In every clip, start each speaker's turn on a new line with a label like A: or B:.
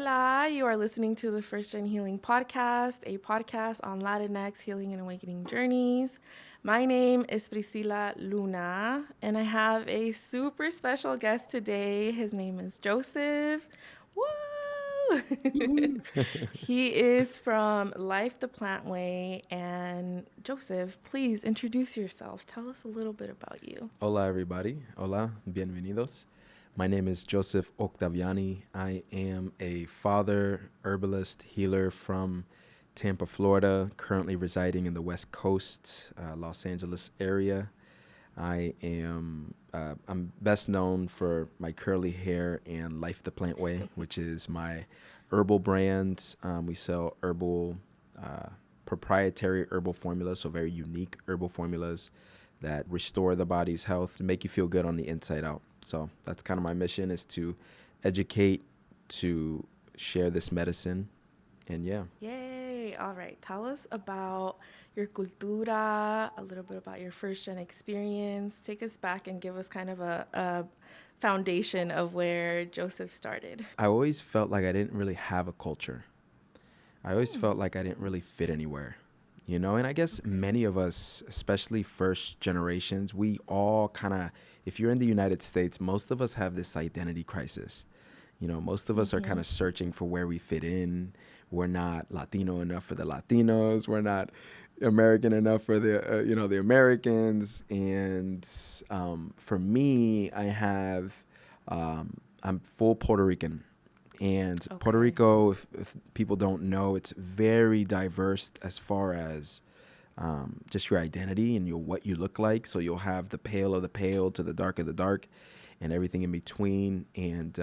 A: Hola, you are listening to the First Gen Healing Podcast, a podcast on Latinx healing and awakening journeys. My name is Priscilla Luna, and I have a super special guest today. His name is Joseph. Woo!
B: Woo.
A: He is from Life the Plant Way. And Joseph, please introduce yourself. Tell us a little bit about you.
B: Hola, everybody. Hola, bienvenidos. My name is Joseph Octaviani. I am a father, herbalist, healer from Tampa, Florida, currently residing in the West Coast, Los Angeles area. I'm best known for my curly hair and Life the Plant Way, which is my herbal brand. We sell uh, proprietary herbal formulas, so very unique herbal formulas that restore the body's health, make you feel good on the inside out. So that's kind of my mission, is to educate, to share this medicine, and yeah.
A: Yay. All right. Tell us about your cultura, a little bit about your first gen experience. Take us back and give us kind of a foundation of where Joseph started.
B: I always felt like I didn't really have a culture. I always felt like I didn't really fit anywhere, And I guess
A: Okay.
B: many of us, especially first generations, we all kind of, if you're in the United States, most of us have this identity crisis. Most of us are kind
A: Mm-hmm.
B: of searching for where we fit in. We're not Latino enough for the Latinos. We're not American enough for the Americans. And for me, I'm full Puerto Rican. And Puerto
A: Okay.
B: Rico, if people don't know, it's very diverse as far as just your identity and what you look like. So you'll have the pale of the pale to the dark of the dark, and everything in between. And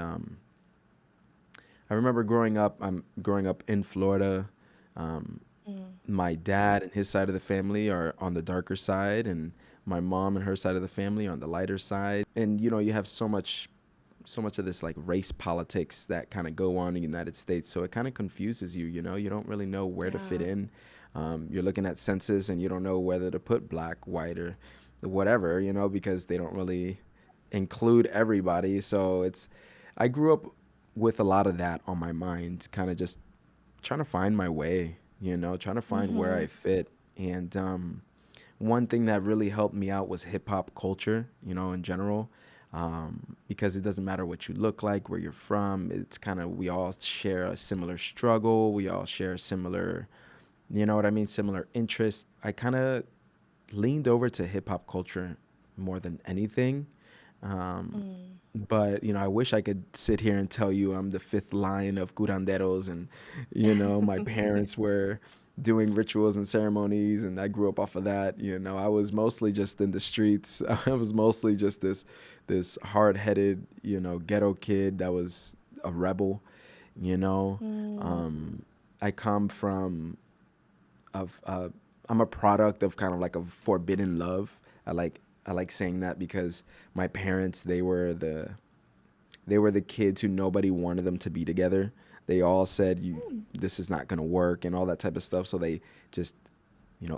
B: I remember growing up. I'm growing up in Florida. Um,
A: Mm.
B: my dad and his side of the family are on the darker side, and my mom and her side of the family are on the lighter side. And you have so much of this like race politics that kind of go on in the United States. So it kind of confuses you. You don't really know where to fit
A: Yeah.
B: in. You're looking at census and you don't know whether to put black, white, or whatever. Because they don't really include everybody. So I grew up with a lot of that on my mind, kind of just trying to find my way. Trying to find where
A: Mm-hmm.
B: I fit. And one thing that really helped me out was hip hop culture, in general, because it doesn't matter what you look like, where you're from. It's kind of, we all share a similar struggle. We all share similar, you know what I mean, similar interests. I kind of leaned over to hip hop culture more than anything. Um,
A: Mm.
B: but I wish I could sit here and tell you I'm the fifth line of curanderos, and my parents were doing rituals and ceremonies, and I grew up off of that. I was mostly just in the streets. I was mostly just this hard-headed, ghetto kid that was a rebel. You know,
A: Mm.
B: um, I come from of I'm a product of kind of like a forbidden love. I like saying that because my parents, they were the kids who nobody wanted them to be together. They all said, you
A: Mm.
B: this is not going to work and all that type of stuff. So they just,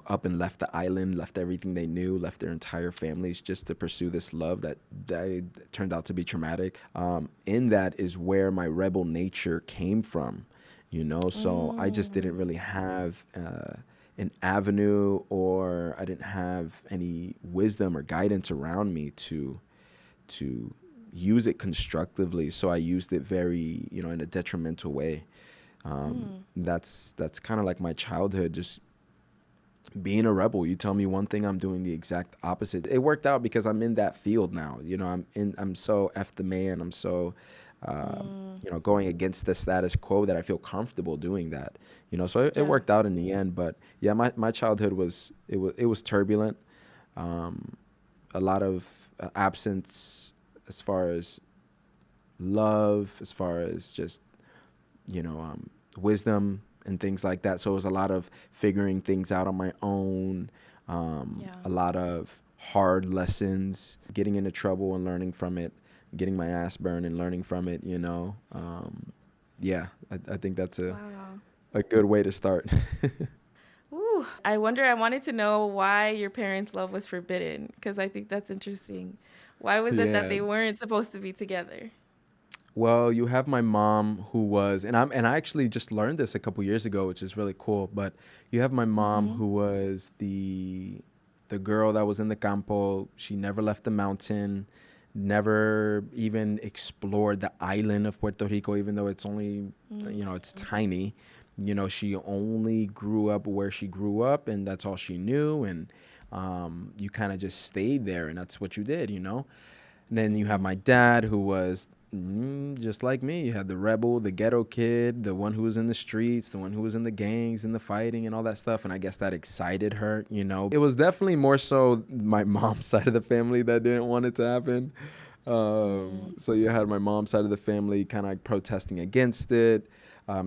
B: up and left the island, left everything they knew, left their entire families just to pursue this love that turned out to be traumatic. In that is where my rebel nature came from. So I just didn't
A: Mm.
B: really have an avenue, or I didn't have any wisdom or guidance around me to use it constructively. So I used it very, in a detrimental way.
A: Mm.
B: That's kind of like my childhood, just being a rebel. You tell me one thing, I'm doing the exact opposite. It worked out because I'm in that field now. I'm so F the man. I'm so
A: Mm.
B: going against the status quo that I feel comfortable doing that. So it
A: Yeah.
B: worked out in the end. But yeah, my childhood was turbulent. Um, a lot of absence as far as love, as far as just wisdom and things like that. So it was a lot of figuring things out on my own,
A: Yeah.
B: a lot of hard lessons, getting into trouble and learning from it, getting my ass burned and learning from it. Yeah, I think that's
A: Wow.
B: a good way to start.
A: Ooh, I wanted to know why your parents' love was forbidden because I think that's interesting. Why was it that
B: Yeah.
A: they weren't supposed to be together?
B: Well, you have my mom who was, and I actually just learned this a couple years ago, which is really cool. But you have my mom
A: Mm-hmm.
B: who was the girl that was in the campo. She never left the mountain, never even explored the island of Puerto Rico, even though it's only, it's tiny. She only grew up where she grew up, and that's all she knew. And you kind of just stayed there, and that's what you did. And then you have
A: Mm-hmm.
B: my dad, who was just like me. You had the rebel, the ghetto kid, the one who was in the streets, the one who was in the gangs and the fighting and all that stuff. And I guess that excited her. It was definitely more so my mom's side of the family that didn't want it to happen. So you had my mom's side of the family kind of like protesting against it,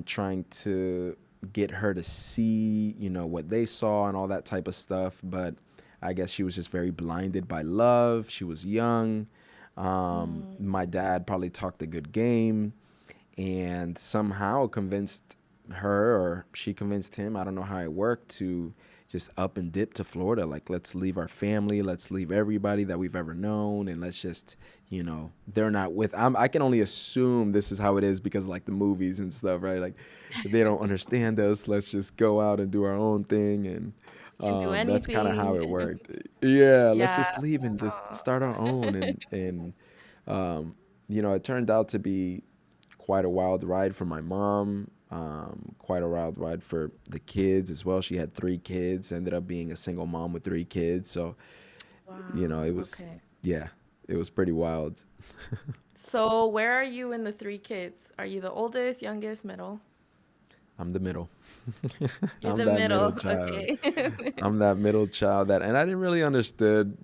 B: trying to get her to see, what they saw and all that type of stuff. But I guess she was just very blinded by love. She was young.
A: Mm-hmm.
B: My dad probably talked a good game and somehow convinced her, or she convinced him, I don't know how it worked, to just up and dip to Florida. Like, let's leave our family, let's leave everybody that we've ever known, and let's just, they're not with. I can only assume this is how it is because, like, the movies and stuff, right? Like, they don't understand us. Let's just go out and do our own thing. And
A: Can do
B: that's kind of how
A: anything.
B: it worked. Yeah, let's
A: Yeah.
B: just leave and just
A: Aw.
B: start our own. Um, it turned out to be quite a wild ride for my mom. Quite a wild ride for the kids as well. She had three kids, ended up being a single mom with three kids. So,
A: Wow.
B: it was,
A: Okay.
B: yeah, it was pretty wild.
A: So where are you in the three kids? Are you the oldest, youngest, middle?
B: I'm the middle.
A: You're
B: I'm
A: the
B: that middle
A: middle.
B: child.
A: Okay.
B: I'm that middle child and I didn't really understood,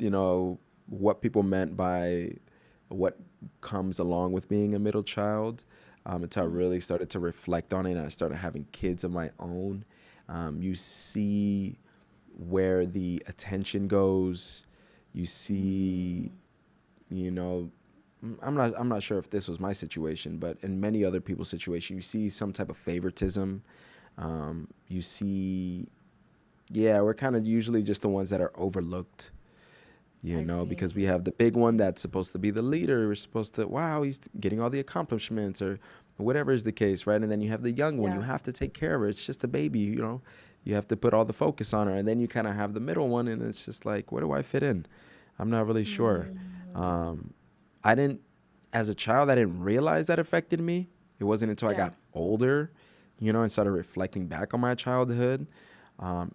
B: what people meant by what comes along with being a middle child, until I really started to reflect on it and I started having kids of my own. You see where the attention goes. You see,
A: Mm,
B: you know, I'm not sure if this was my situation, but in many other people's situation, you see some type of favoritism. You see, yeah, we're kind of usually just the ones that are overlooked,
A: I
B: because
A: see.
B: we have the big one that's supposed to be the leader. We're supposed to, wow, he's getting all the accomplishments or whatever is the case, right? And then you have the young one. You
A: Yeah.
B: have to take care of her. It's just a baby. You have to put all the focus on her. And then you kind of have the middle one, and it's just like, where do I fit in? I'm not really sure.
A: Mm,
B: Um, I didn't, as a child, I didn't realize that affected me. It wasn't until I
A: yeah.
B: got older, and started reflecting back on my childhood,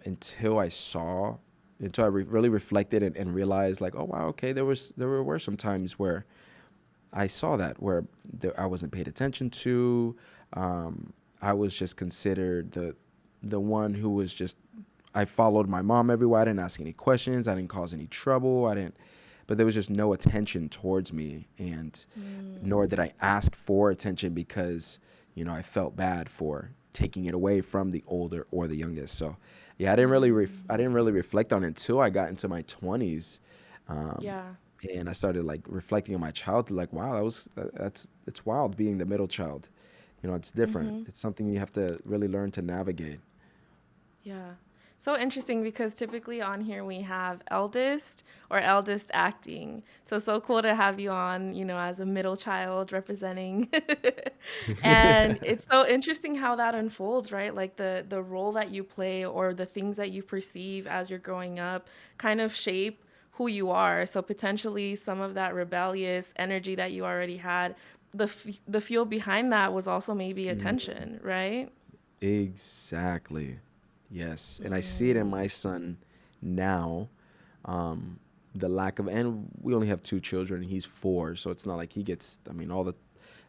B: until I saw, until I really reflected and realized, like, oh wow, okay, there were some times where I saw that where I wasn't paid attention to. I was just considered the one who was just. I followed my mom everywhere. I didn't ask any questions. I didn't cause any trouble. I didn't. But there was just no attention towards me, and
A: Mm,
B: nor did I ask for attention because I felt bad for taking it away from the older or the youngest. So yeah, I didn't really reflect on it until I got into my 20s, um,
A: yeah.
B: and I started like reflecting on my childhood. Like, wow, that's it's wild being the middle child. It's different.
A: Mm-hmm.
B: It's something you have to really learn to navigate.
A: Yeah. So interesting because typically on here we have eldest or eldest acting. So cool to have you on, as a middle child representing. And it's so interesting how that unfolds, right? Like the role that you play or the things that you perceive as you're growing up kind of shape who you are. So potentially some of that rebellious energy that you already had, the fuel behind that was also maybe attention, right?
B: Exactly. Yes. And I see it in
A: Mm,
B: my son now. The lack of, and we only have two children. He's four. So it's not like he gets, I mean, all the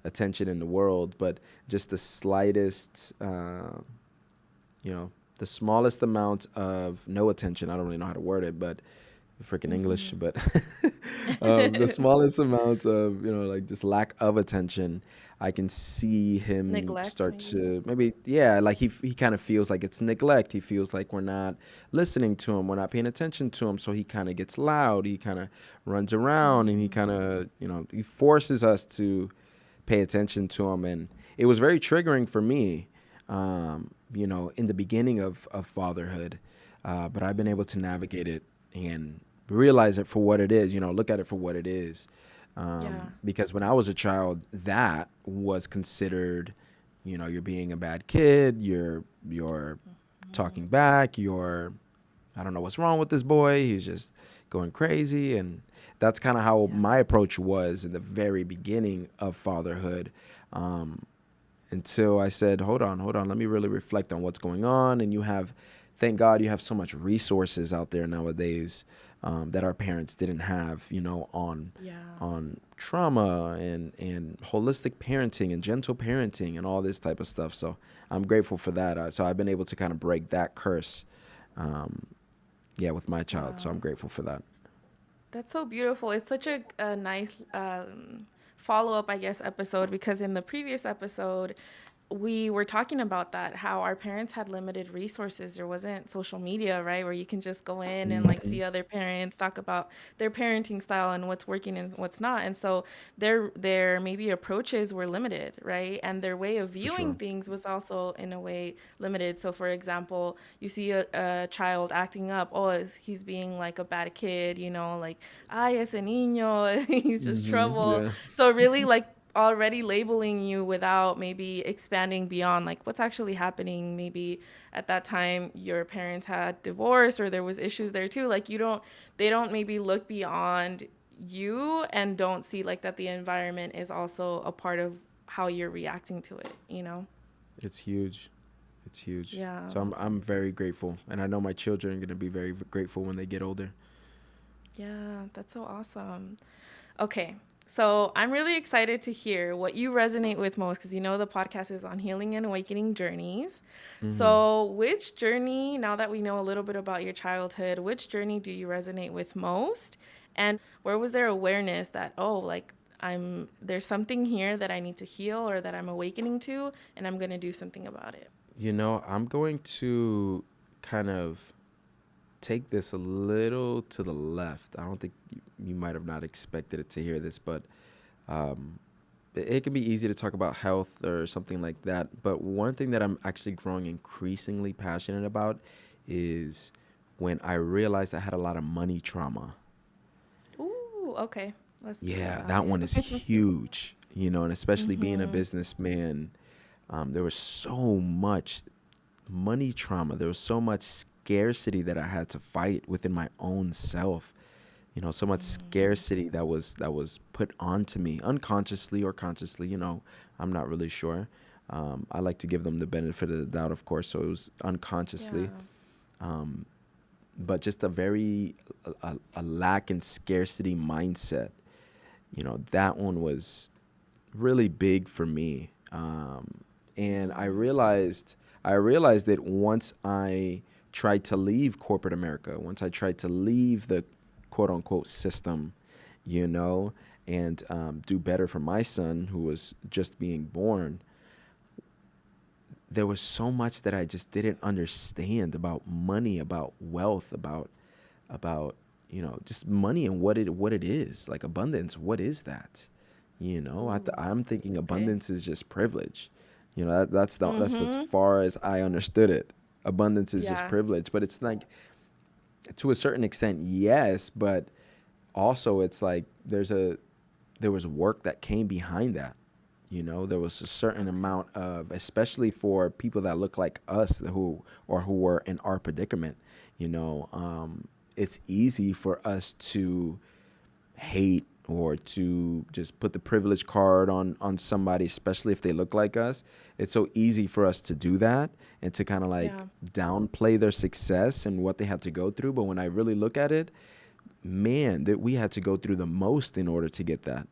B: attention in the world, but just the slightest, you know, the smallest amount of no attention. I don't really know how to word it, but freaking English,
A: mhm.
B: but the smallest amount of, like just lack of attention, I can see him
A: Neglect,
B: start
A: maybe.
B: to maybe, yeah, like he kind of feels like it's neglect. He feels like we're not listening to him, we're not paying attention to him. So he kind of gets loud. He kind of runs around, and he kind
A: Mm,
B: of, he forces us to pay attention to him. And it was very triggering for me, in the beginning of fatherhood. But I've been able to navigate it and realize it for what it is, look at it for what it is.
A: Yeah.
B: Because when I was a child, that was considered, you're being a bad kid, you're talking back, I don't know what's wrong with this boy, he's just going crazy. And that's kind of how
A: Yeah.
B: my approach was in the very beginning of fatherhood. Um, until I said, hold on, let me really reflect on what's going on. And thank God, you have so much resources out there nowadays, that our parents didn't have,
A: Yeah.
B: on trauma and holistic parenting and gentle parenting and all this type of stuff. So I'm grateful for that. So I've been able to kind of break that curse, um, yeah, with my child. So I'm
A: Wow.
B: grateful for that.
A: That's so beautiful. It's such a nice follow up, I guess, episode because in the previous episode, we were talking about that how our parents had limited resources. There wasn't social media, right, where you can just go in and like
B: Hmm.
A: see other parents talk about their parenting style and what's working and what's not. And so their maybe approaches were limited, right? And their way of
B: For
A: viewing
B: sure.
A: things was also in a way limited. So for example, you see a child acting up, oh, he's being like a bad kid, like ay ese niño, he's just
B: Hmm.
A: trouble.
B: Yeah.
A: So really like already labeling you without maybe expanding beyond like what's actually happening. Maybe at that time your parents had divorce or there was issues there too. Like they don't maybe look beyond you and don't see like that the environment is also a part of how you're reacting to it.
B: It's huge. It's huge.
A: Yeah.
B: So I'm very grateful, and I know my children are gonna be very grateful when they get older.
A: Yeah, that's so awesome. Okay. So I'm really excited to hear what you resonate with most because the podcast is on healing and awakening journeys.
B: Hmm.
A: So, which journey, now that we know a little bit about your childhood, which journey do you resonate with most? And where was there awareness that, oh, like there's something here that I need to heal or that I'm awakening to, and I'm going to do something about it?
B: I'm going to kind of take this a little to the left. I don't think you might have not expected it to hear this, but um, it can be easy to talk about health or something like that. But one thing that I'm actually growing increasingly passionate about is when I realized I had a lot of money trauma.
A: Ooh, okay. Let's talk
B: Yeah,
A: about
B: that
A: it.
B: one is huge, and especially being a
A: Mhm.
B: businessman, there was so much money trauma. There was so much scarcity that I had to fight within my own self. So much scarcity that was put onto me unconsciously or consciously. I'm not really sure. I like to give them the benefit of the doubt, of course. So it was unconsciously,
A: Yeah.
B: um, but just a lack in scarcity mindset. That one was really big for me. And I realized that once I tried to leave corporate America, once I tried to leave the quote unquote system, you know, and do better for my son who was just being born, there was so much that I just didn't understand about money, about wealth, about just money and what it is, like abundance. What is that?
A: Ooh.
B: I'm thinking
A: Okay.
B: abundance is just privilege. That's as
A: Mhm.
B: far as I understood it. Abundance is just
A: Yeah.
B: privilege, but it's like, to a certain extent, yes, but also it's like there was work that came behind that. There was a certain
A: Okay.
B: amount of, especially for people that look like us, who were in our predicament. It's easy for us to hate or to just put the privilege card on somebody, especially if they look like us. It's so easy for us to do that and to kind of like
A: Yeah.
B: downplay their success and what they had to go through. But when I really look at it, man, that we had to go through the most in order to get that.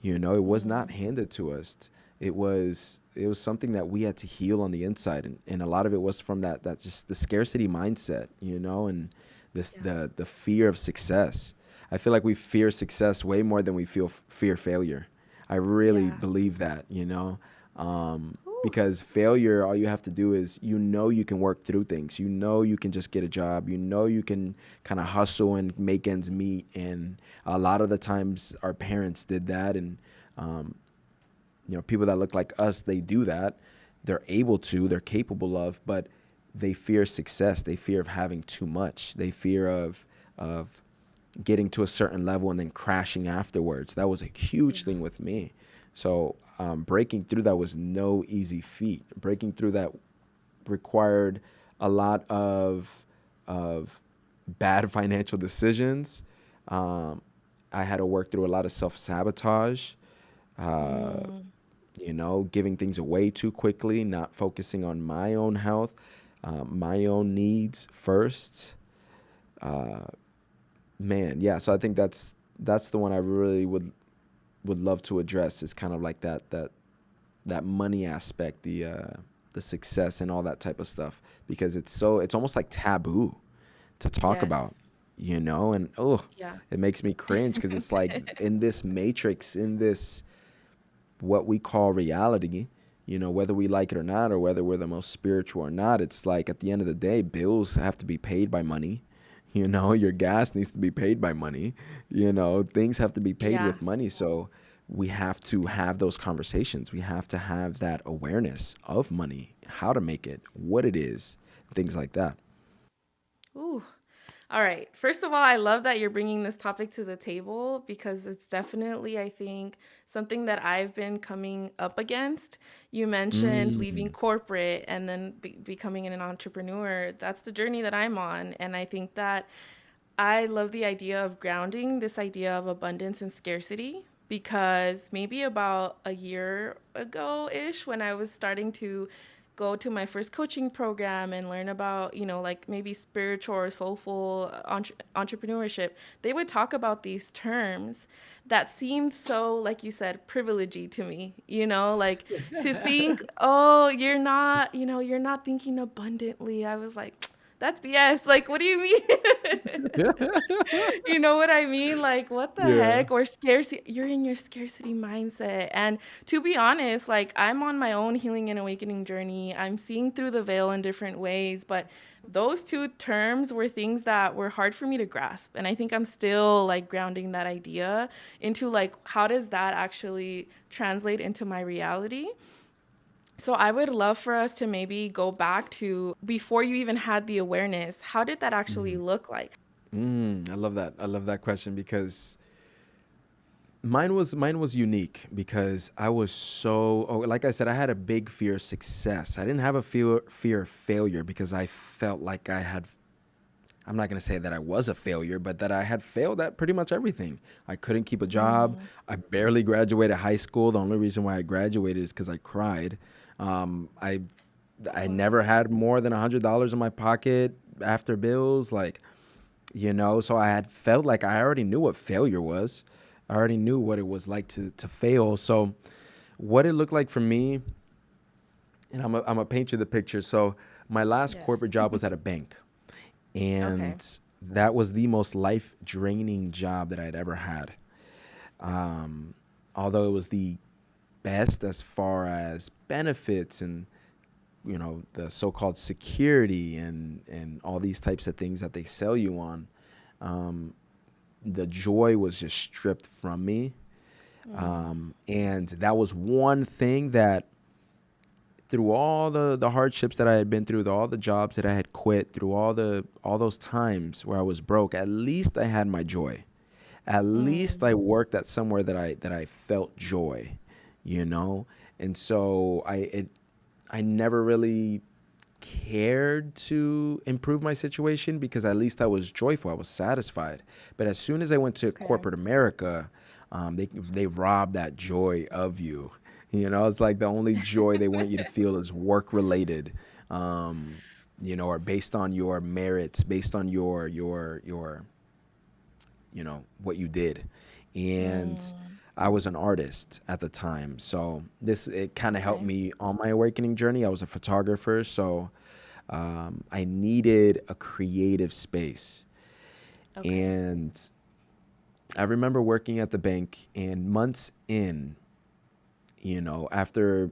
B: It was not
A: Mm.
B: handed to us. It was something that we had to heal on the inside, and a lot of it was from that just the scarcity mindset, and this
A: Yeah.
B: the fear of success. I feel like we fear success way more than we fear failure. I really
A: Yeah.
B: believe that,
A: Ooh.
B: because failure, all you have to do is, you can work through things. You can just get a job. You can kind of hustle and make ends meet. And a lot of the times, our parents did that, and um, people that look like us, they do that. They're able to. They're capable of, but they fear success. They fear of having too much. They fear of getting to a certain level and then crashing afterwards. That was a huge
A: Yeah.
B: thing with me. So breaking through that was no easy feat. Breaking through that required a lot of bad financial decisions. Um, I had to work through a lot of self sabotage. Uh,
A: Mm,
B: giving things away too quickly, not focusing on my own health, my own needs first. Uh, Man, yeah. So I think that's the one I really would love to address. Is kind of like that money aspect, the success and all that type of stuff, because it's almost like taboo to talk
A: yes.
B: about, and oh,
A: Yeah.
B: it makes me cringe because it's like in this matrix, in this what we call reality, whether we like it or not, or whether we're the most spiritual or not, it's like at the end of the day, bills have to be paid by money. Your gas needs to be paid by money. Things have to be paid
A: Yeah.
B: with money. So we have to have those conversations. We have to have that awareness of money, how to make it, what it is, things like that.
A: Ooh. All right. First of all, I love that you're bringing this topic to the table because it's definitely, I think, something that I've been coming up against. You mentioned leaving
B: Mm,
A: corporate and then becoming an entrepreneur. That's the journey that I'm on. And I think that I love the idea of grounding, this idea of abundance and scarcity, because maybe about a year ago ish, when I was starting to go to my first coaching program and learn about, like maybe spiritual or soulful entrepreneurship, they would talk about these terms that seemed so, like you said, privilegey to me, like to think, oh, you're not thinking abundantly. I was like, that's BS. Like, what do you mean? You know what I mean? Like, what the
B: yeah.
A: heck? Or scarcity, you're in your scarcity mindset. And to be honest, like, I'm on my own healing and awakening journey. I'm seeing through the veil in different ways, but those two terms were things that were hard for me to grasp. And I think I'm still like grounding that idea into like, how does that actually translate into my reality? So I would love for us to maybe go back to before you even had the awareness. How did that actually look like?
B: I love that. I love that question because mine was unique because I was like I said, I had a big fear of success. I didn't have a fear of failure because I felt like I'm not going to say that I was a failure, but that I had failed at pretty much everything. I couldn't keep a job.
A: Mm,
B: I barely graduated high school. The only reason why I graduated is because I cried. I
A: wow.
B: never had more than $100 in my pocket after bills. So I had felt like I already knew what failure was. I already knew what it was like to fail. So what it looked like for me, and I'm gonna paint you the picture. So my last
A: Yes.
B: corporate job was at a bank,
A: Okay.
B: and that was the most life draining job that I'd ever had. Um, Although it was the best as far as benefits and the so-called security and all these types of things that they sell you on, um, the joy was just stripped from me.
A: Mm,
B: And that was one thing that through all the hardships that I had been through, all the jobs that I had quit, through all those times where I was broke, at least I had my joy. At least
A: mm,
B: I worked at somewhere that I felt joy, you know? And so I never really cared to improve my situation because at least I was joyful, I was satisfied. But as soon as I went to
A: okay.
B: corporate America, they rob that joy of you. It's like the only joy they want you to feel is work related, or based on your merits, based on your what you did. And
A: Mm,
B: I was an artist at the time, so this it kind of helped
A: okay.
B: me on my awakening journey. I was a photographer, so I needed a creative space.
A: Okay.
B: And I remember working at the bank, and months in, after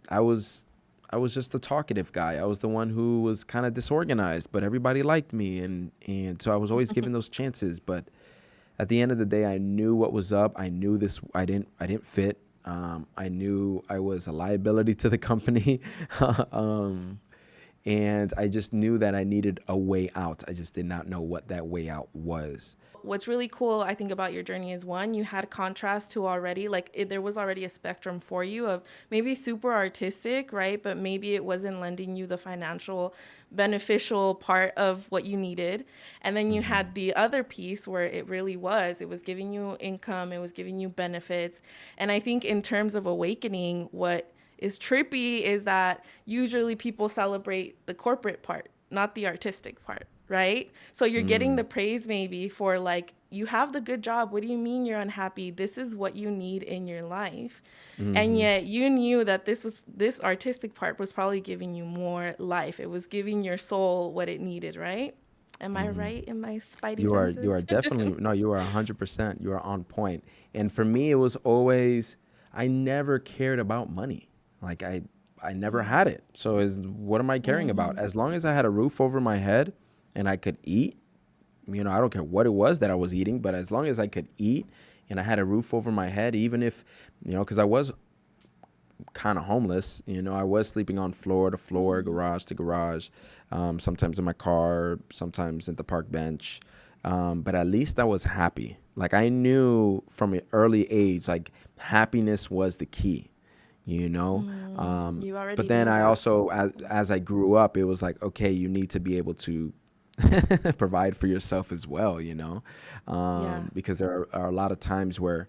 B: I was I was just a talkative guy. I was the one who was kind of disorganized, but everybody liked me, and so I was always given those chances. But at the end of the day, I knew what was up. I knew this. I didn't fit. I knew I was a liability to the company. um, And I just knew that I needed a way out. I just did not know what that way out was.
A: What's really cool, I think, about your journey is one, you had contrast to already, like, there was already a spectrum for you of maybe super artistic, right? But maybe it wasn't lending you the financial beneficial part of what you needed. And then you
B: Mm-hmm.
A: had the other piece where it was giving you income, it was giving you benefits. And I think in terms of awakening, what is trippy is that usually people celebrate the corporate part, not the artistic part, right? So you're getting the
B: Mm.
A: praise maybe for like, you have the good job. What do you mean you're unhappy? This is what you need in your life. And
B: Mm-hmm.
A: yet you knew that this artistic part was probably giving you more life. It was giving your soul what it needed, right? Am I
B: Mm-hmm.
A: right in my spidey
B: You are
A: senses?
B: definitely, no, you are 100%. You are on point. And for me, it was always, I never cared about money. Like I never had it. So is what am I caring about? As long as I had a roof over my head and I could eat, I don't care what it was that I was eating, but as long as I could eat and I had a roof over my head, even if, because I was kind of homeless. I was sleeping on floor to floor, garage to garage, sometimes in my car, sometimes at the park bench. But at least I was happy. Like I knew from an early age, like happiness was the key, you know?
A: You
B: But
A: already
B: then
A: knew
B: I
A: that.
B: also, as I grew up, it was like, okay, you need to be able to provide for yourself as well,
A: Yeah.
B: because there are a lot of times where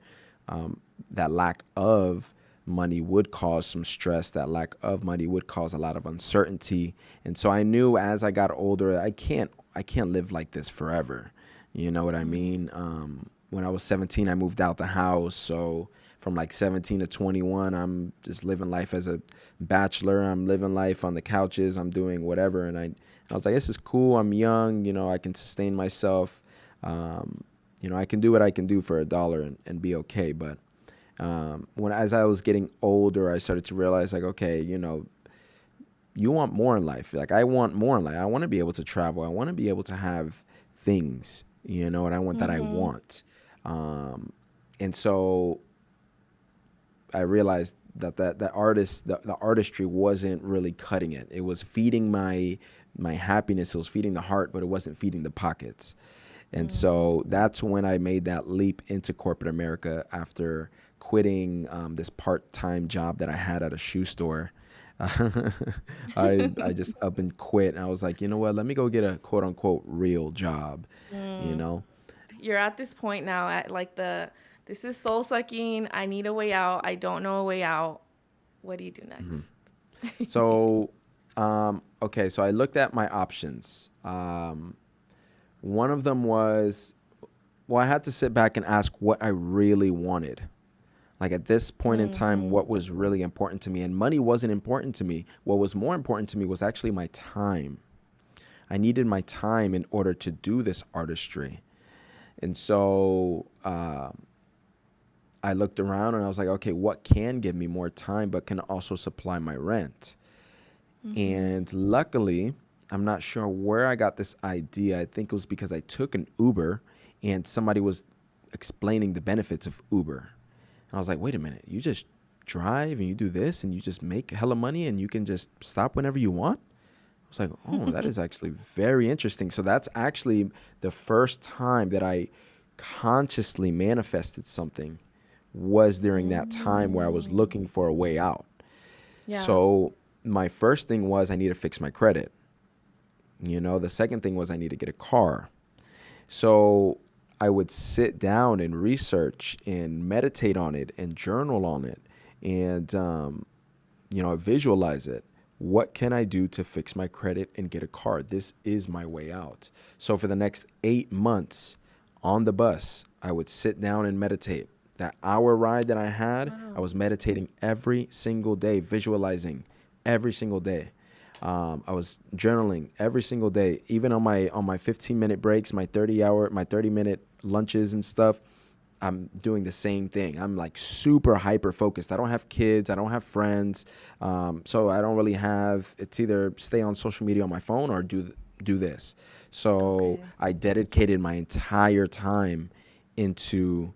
B: that lack of money would cause some stress. That lack of money would cause a lot of uncertainty. And so I knew as I got older, I can't live like this forever. You know what I mean? When I was 17, I moved out the house. So from like 17 to 21, I'm just living life as a bachelor. I'm living life on the couches. I'm doing whatever. And I was like, this is cool. I'm young. I can sustain myself. I can do what I can do for $1 and be okay. But when as I was getting older, I started to realize like, okay, you want more in life. Like I want more in life. I want to be able to travel. I want to be able to have things, and I want that I want. Um, and so I realized that the artistry wasn't really cutting it. It was feeding my happiness. It was feeding the heart, but it wasn't feeding the pockets. And so that's when I made that leap into corporate America after quitting this part-time job that I had at a shoe store. I just up and quit. And I was like, you know what? Let me go get a quote unquote real job. You know.
A: You're at this point now at like this is soul sucking. I need a way out. I don't know a way out. What do you do next?
B: So, okay. So I looked at my options. One of them was, well, I had to sit back and ask what I really wanted. Like at this point in time, what was really important to me, and money wasn't important to me. What was more important to me was actually my time. I needed my time in order to do this artistry. And so I looked around and I was like, okay, what can give me more time but can also supply my rent? And luckily, I'm not sure where I got this idea. I think it was because I took an Uber and somebody was explaining the benefits of Uber. And I was like, wait a minute, you just drive and you do this and you just make hella money and you can just stop whenever you want? I was like, oh, that is actually very interesting. So that's actually the first time that I consciously manifested something was during that time where I was looking for a way out.
A: Yeah.
B: So my first thing was I need to fix my credit. The second thing was I need to get a car. So I would sit down and research and meditate on it and journal on it and, visualize it. What can I do to fix my credit and get a car? This is my way out. So for the next 8 months on the bus, I would sit down and meditate. That hour ride that I had, I
A: Wow.
B: was meditating every single day, visualizing every single day. I was journaling every single day, even on my 15-minute breaks, my 30-minute lunches and stuff. I'm doing the same thing. I'm like super hyper focused. I don't have kids. I don't have friends. So I don't really have. It's either stay on social media on my phone or do this. So
A: Okay.
B: I dedicated my entire time into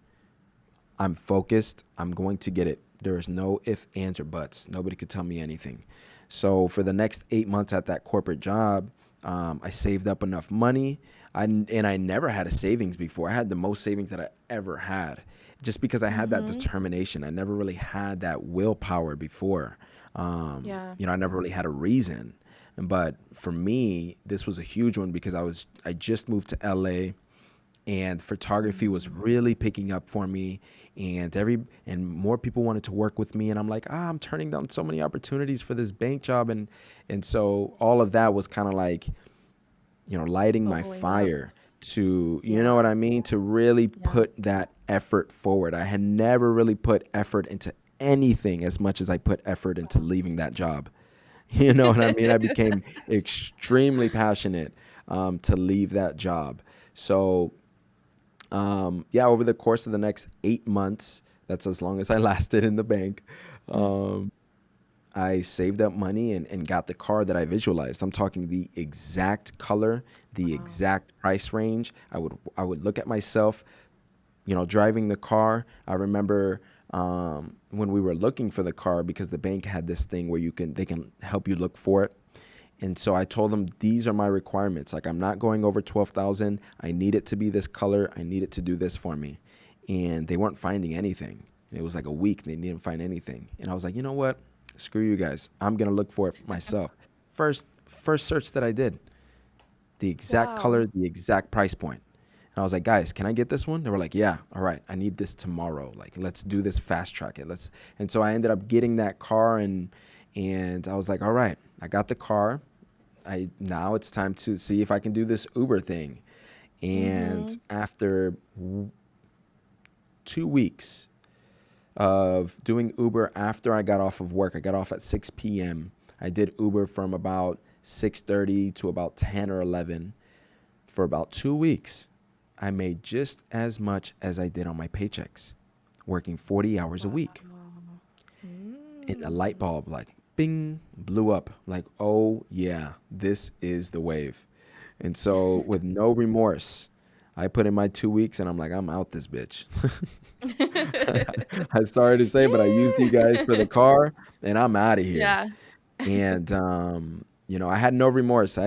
B: I'm focused. I'm going to get it. There is no if, ands, or buts. Nobody could tell me anything. So for the next 8 months at that corporate job, I saved up enough money. And I never had a savings before. I had the most savings that I ever had, just because I had that
A: Mm-hmm.
B: determination. I never really had that willpower before.
A: Yeah.
B: I never really had a reason. But for me, this was a huge one because I just moved to LA, and photography was really picking up for me, and more people wanted to work with me, and I'm like, I'm turning down so many opportunities for this bank job, and so all of that was kind of like, lighting my
A: Going up.
B: fire to, you know
A: Yeah.
B: what I mean, to really
A: Yeah.
B: put that effort forward. I had never really put effort into anything as much as I put effort into leaving that job. You know what I mean? I became extremely passionate, to leave that job. So, yeah, over the course of the next 8 months, that's as long as I lasted in the bank. Um, I saved up money and got the car that I visualized. I'm talking the exact color, the
A: Wow.
B: exact price range. I would look at myself, driving the car. I remember, when we were looking for the car, because the bank had this thing where they can help you look for it. And so I told them, these are my requirements. Like, I'm not going over 12,000. I need it to be this color. I need it to do this for me. And they weren't finding anything. It was like a week. They didn't find anything. And I was like, you know what? Screw you guys. I'm going to look for it myself. First search that I did, the exact
A: Wow.
B: color, the exact price point. And I was like, guys, can I get this one? They were like, yeah, all right, I need this tomorrow. Like, let's do this, fast track it. And so I ended up getting that car, and I was like, all right, I got the car. Now it's time to see if I can do this Uber thing. And
A: Mm-hmm.
B: after 2 weeks of doing Uber after I got off of work, I got off at 6 p.m. I did Uber from about 6:30 to about 10 or 11 for about 2 weeks. I made just as much as I did on my paychecks, working 40 hours a week.
A: Wow.
B: And a light
A: Mm.
B: bulb, like, bing, blew up. Like, oh yeah, this is the wave. And so, with no remorse, I put in my 2 weeks, and I'm like, I'm out this bitch. I started to say, but I used you guys for the
A: Yeah.
B: car, and I'm out of here.
A: Yeah.
B: And I had no remorse.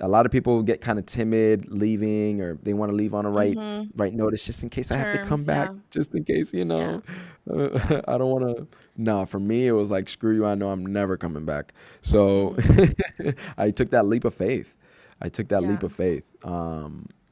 B: A lot of people get kind of timid leaving, or they want to leave on a
A: Mm-hmm.
B: right notice, just in case I have to come
A: Terms.
B: back,
A: Yeah.
B: just in case,
A: Yeah.
B: I don't want to. No, for me, it was like, screw you. I know I'm never coming back. So
A: Mm.
B: I took that leap of faith. I took that leap
A: Yeah.
B: of faith.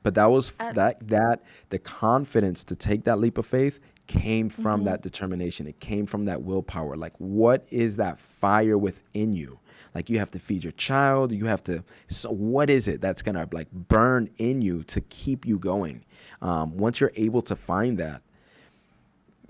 B: But that was
A: At,
B: that the confidence to take that leap of faith came from
A: mm-hmm.
B: that determination. It came from that willpower. Like, what is that fire within you? Like, you have to feed your child. You have to. So what is it that's gonna, like, burn in you to keep you going? Once you're able to find that,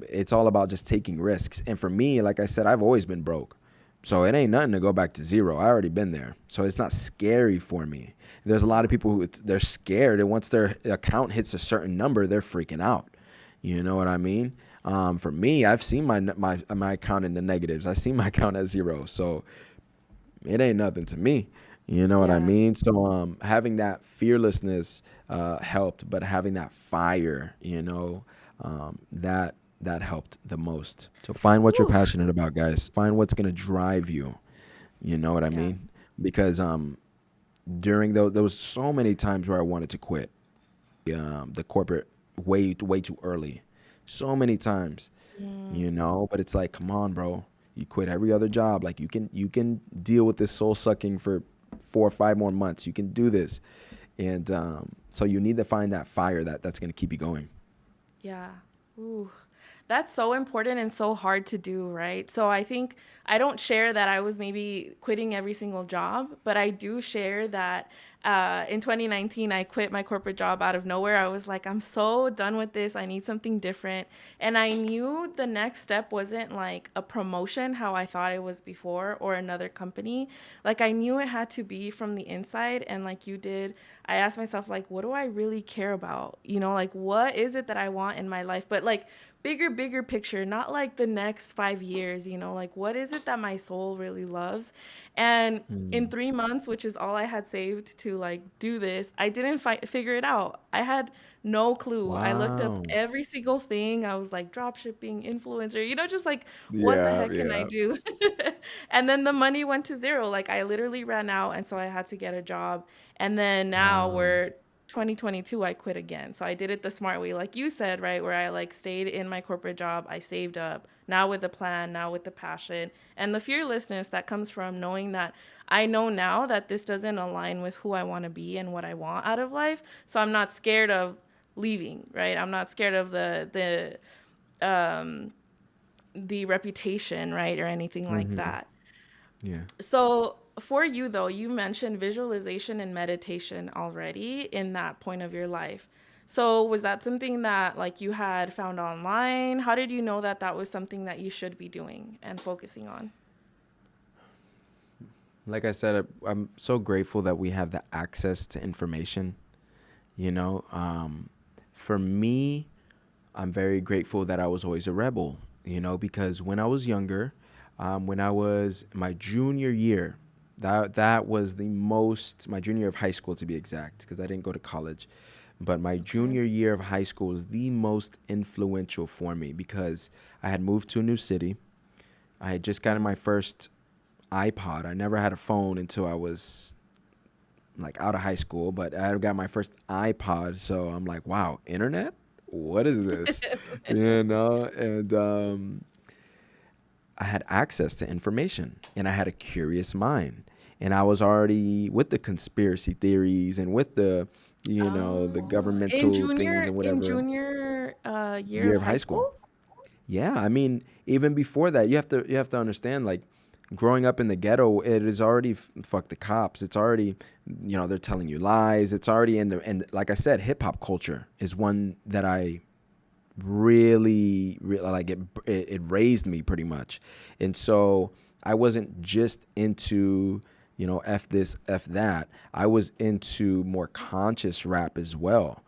B: it's all about just taking risks. And for me, like I said, I've always been broke. So it ain't nothing to go back to zero. I already been there. So it's not scary for me. There's a lot of people who, they're scared, and once their account hits a certain number, they're freaking out. You know what I mean? For me, I've seen my account in the negatives. I see my account at zero. So it ain't nothing to me. You know what I
A: Yeah.
B: mean? So, having that fearlessness, helped, but having that fire, that helped the most. So find what you're
A: Whew.
B: passionate about, guys. Find what's gonna drive you. You know what I
A: Yeah.
B: mean? Because, during those, there was so many times where I wanted to quit the corporate way too early. So many times,
A: Mm.
B: but it's like, come on, bro. You quit every other job. Like, you can deal with this soul sucking for 4 or 5 more months. You can do this. And, so you need to find that fire that's gonna keep you going.
A: Yeah. Ooh. That's so important and so hard to do, right? So I think I don't share that I was maybe quitting every single job, but I do share that in 2019, I quit my corporate job out of nowhere. I was like, I'm so done with this. I need something different. And I knew the next step wasn't like a promotion, how I thought it was before, or another company. Like, I knew it had to be from the inside. And like you did, I asked myself, like, what do I really care about? Like, what is it that I want in my life? But like, bigger picture, not like the next 5 years, like, what is it that my soul really loves? And in
B: Mm.
A: 3 months, which is all I had saved to to like do this, I didn't figure it out. I had no clue. I looked up
B: Wow.
A: every single thing. I was like drop shipping, influencer, just like what the
B: Yeah,
A: heck can I
B: yeah.
A: do? And then the money went to zero. Like I literally ran out, and so I had to get a job. And then now
B: Wow.
A: we're 2022, I quit again. So I did it the smart way, like you said, right? Where I like stayed in my corporate job, I saved up, now with a plan, now with the passion and the fearlessness that comes from knowing that I know now that this doesn't align with who I want to be and what I want out of life. So I'm not scared of leaving, right? I'm not scared of the reputation, right? Or anything like
B: Mm-hmm.
A: that.
B: Yeah.
A: So for you though, you mentioned visualization and meditation already in that point of your life. So was that something that like you had found online? How did you know that that was something that you should be doing and focusing on?
B: Like I said, I'm so grateful that we have the access to information. You know, for me, I'm very grateful that I was always a rebel, because when I was younger, when I was my junior year, that was the most, my junior year of high school to be exact, because I didn't go to college. But my
A: Okay.
B: junior year of high school was the most influential for me because I had moved to a new city. I had just gotten
A: Yeah.
B: my first iPod. I never had a phone until I was like out of high school, but I got my first iPod. So I'm like, wow, internet? What is this? And I had access to information and I had a curious mind. And I was already with the conspiracy theories and with the
A: Oh, in
B: governmental things
A: junior
B: and
A: in
B: whatever
A: junior year
B: year
A: of
B: of
A: high
B: high school.
A: school?
B: Yeah, I mean, even before that, you have to understand, like, growing up in the ghetto, it is already fuck the cops. It's already, they're telling you lies. It's already in the and like I said, hip hop culture is one that I really like. It raised me pretty much, and so I wasn't just into f this f that. I was into more conscious rap as well.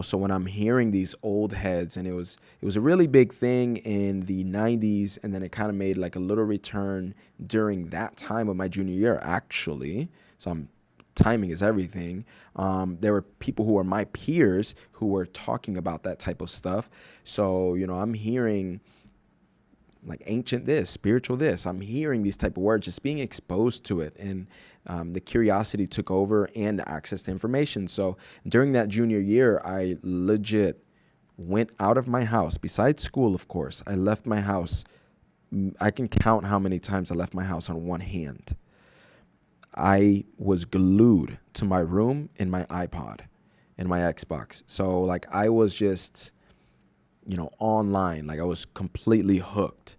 B: So when I'm hearing these old heads, and it was a really big thing in the 90s, and then it kind of made like a little return during that time of my junior year actually. So I'm timing is everything. There were people who are my peers who were talking about that type of stuff. So, I'm hearing like ancient this, spiritual this. I'm hearing these type of words, just being exposed to it. And the curiosity took over and the access to information. So during that junior year, I legit went out of my house. Besides school, of course, I left my house. I can count how many times I left my house on one hand. I was glued to my room and my iPod and my Xbox. So like I was just, online. Like I was completely hooked.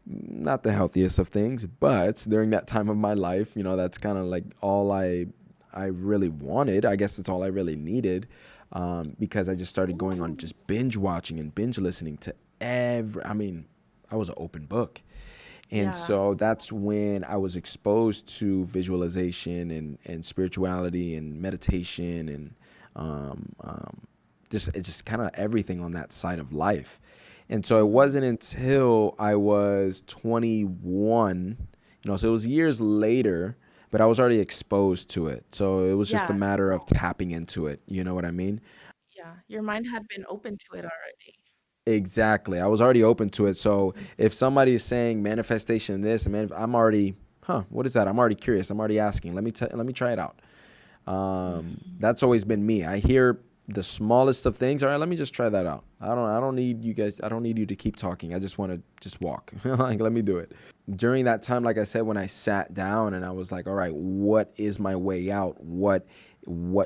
B: Not the healthiest of things, but during that time of my life, that's kind of like all I really wanted. I guess that's all I really needed, because I just started going on just binge watching and binge listening to every. I mean, I was an open book. And
A: Yeah.
B: so that's when I was exposed to visualization and spirituality and meditation and just kind of everything on that side of life. And so it
A: Mhm.
B: wasn't until I was 21, so it was years later, but I was already exposed to it. So it was just a
A: Yeah.
B: matter of tapping into it. You know what I mean?
A: Yeah. Your mind had been open to it already.
B: Exactly. I was already open to it. So if somebody is saying manifestation this, I'm already, what is that? I'm already curious. I'm already asking. Let me try it out. That's always been me. I hear the smallest of things. All right, let me just try that out. I don't need you guys. I don't need you to keep talking. I just want to just walk. Like, let me do it. During that time, like I said, when I sat down and I was like, all right, what is my way out? What